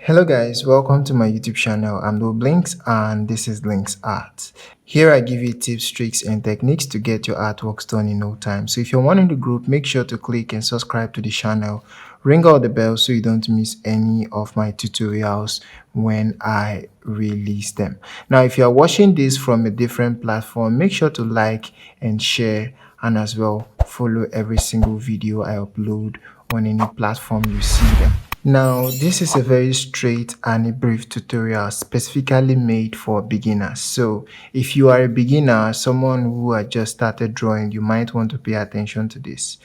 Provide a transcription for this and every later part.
Hello guys, welcome to my YouTube channel. I'm Blinks and this is Links Art. Here I give you tips, tricks and techniques to get your artworks done in no time. So if you're one in the group, make sure to click and subscribe to the channel. Ring all the bells so you don't miss any of my tutorials when I release them. Now if you're watching this from a different platform, make sure to like and share and as well follow every single video I upload on any platform you see them. Now, this is a very straight and a brief tutorial specifically made for beginners. So, if you are a beginner, someone who has just started drawing, you might want to pay attention to this.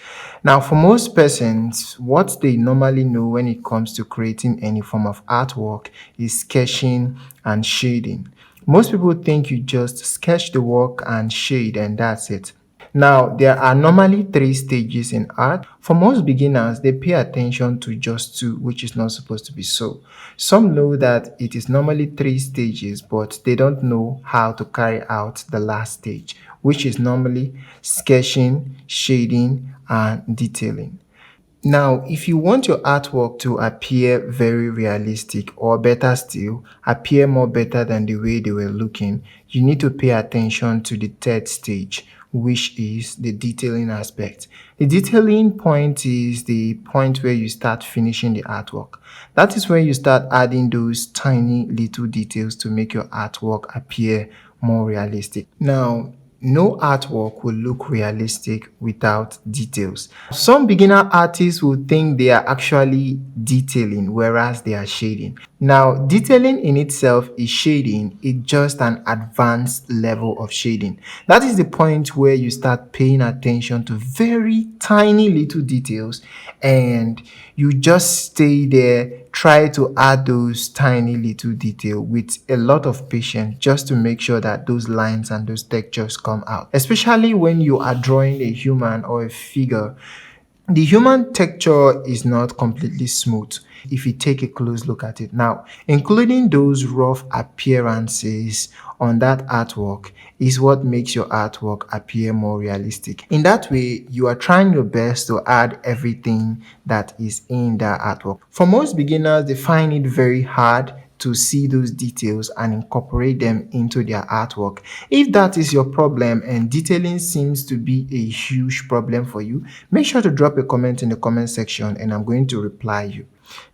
Now, for most persons, what they normally know when it comes to creating any form of artwork is sketching and shading. Most people think you just sketch the work and shade and that's it. Now, there are normally three stages in art. For most beginners, they pay attention to just two, which is not supposed to be so. Some know that it is normally three stages, but they don't know how to carry out the last stage, which is normally sketching, shading, and detailing. Now, if you want your artwork to appear very realistic or better still, appear more better than the way they were looking, you need to pay attention to the third stage, which is the detailing aspect. The detailing point is the point where you start finishing the artwork. That is where you start adding those tiny little details to make your artwork appear more realistic. Now, no artwork will look realistic without details. Some beginner artists will think they are actually detailing, whereas they are shading. Now, detailing in itself is shading, it's just an advanced level of shading. That is the point where you start paying attention to very tiny little details and you just stay there, try to add those tiny little detail with a lot of patience just to make sure that those lines and those textures come out. Especially when you are drawing a human or a figure, the human texture is not completely smooth if you take a close look at it. Now, including those rough appearances on that artwork is what makes your artwork appear more realistic. In that way, you are trying your best to add everything that is in that artwork. For most beginners, they find it very hard to see those details and incorporate them into their artwork. If that is your problem and detailing seems to be a huge problem for you, make sure to drop a comment in the comment section and I'm going to reply you.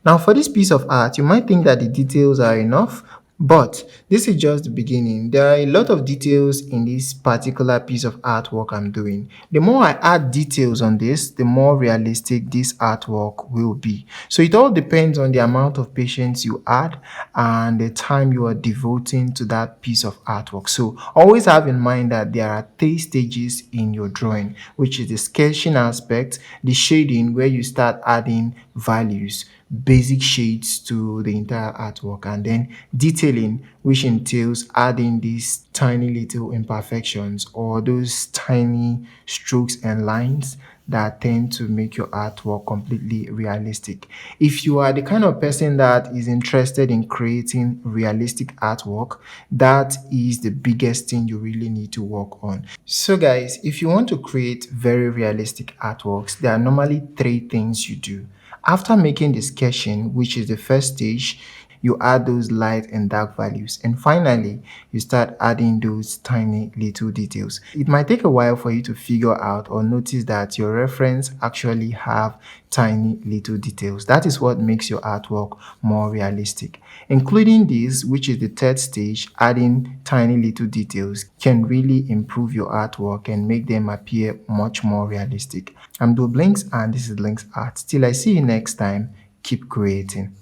Now for this piece of art, you might think that the details are enough, but this is just the beginning. There are a lot of details in this particular piece of artwork I'm doing. The more I add details on this, the more realistic this artwork will be. So it all depends on the amount of patience you add and the time you are devoting to that piece of artwork. So always have in mind that there are three stages in your drawing, which is the sketching aspect, the shading where you start adding values, basic shades to the entire artwork, and then detailing, which entails adding these tiny little imperfections or those tiny strokes and lines that tend to make your artwork completely realistic. If you are the kind of person that is interested in creating realistic artwork, that is the biggest thing you really need to work on. So guys, if you want to create very realistic artworks, there are normally three things you do. After making the sketching, which is the first stage, you add those light and dark values, and finally you start adding those tiny little details. It might take a while for you to figure out or notice that your reference actually have tiny little details. That is what makes your artwork more realistic. Including this, which is the third stage, adding tiny little details can really improve your artwork and make them appear much more realistic. I'm Blinks and this is Links Art. Till I see you next time, keep creating.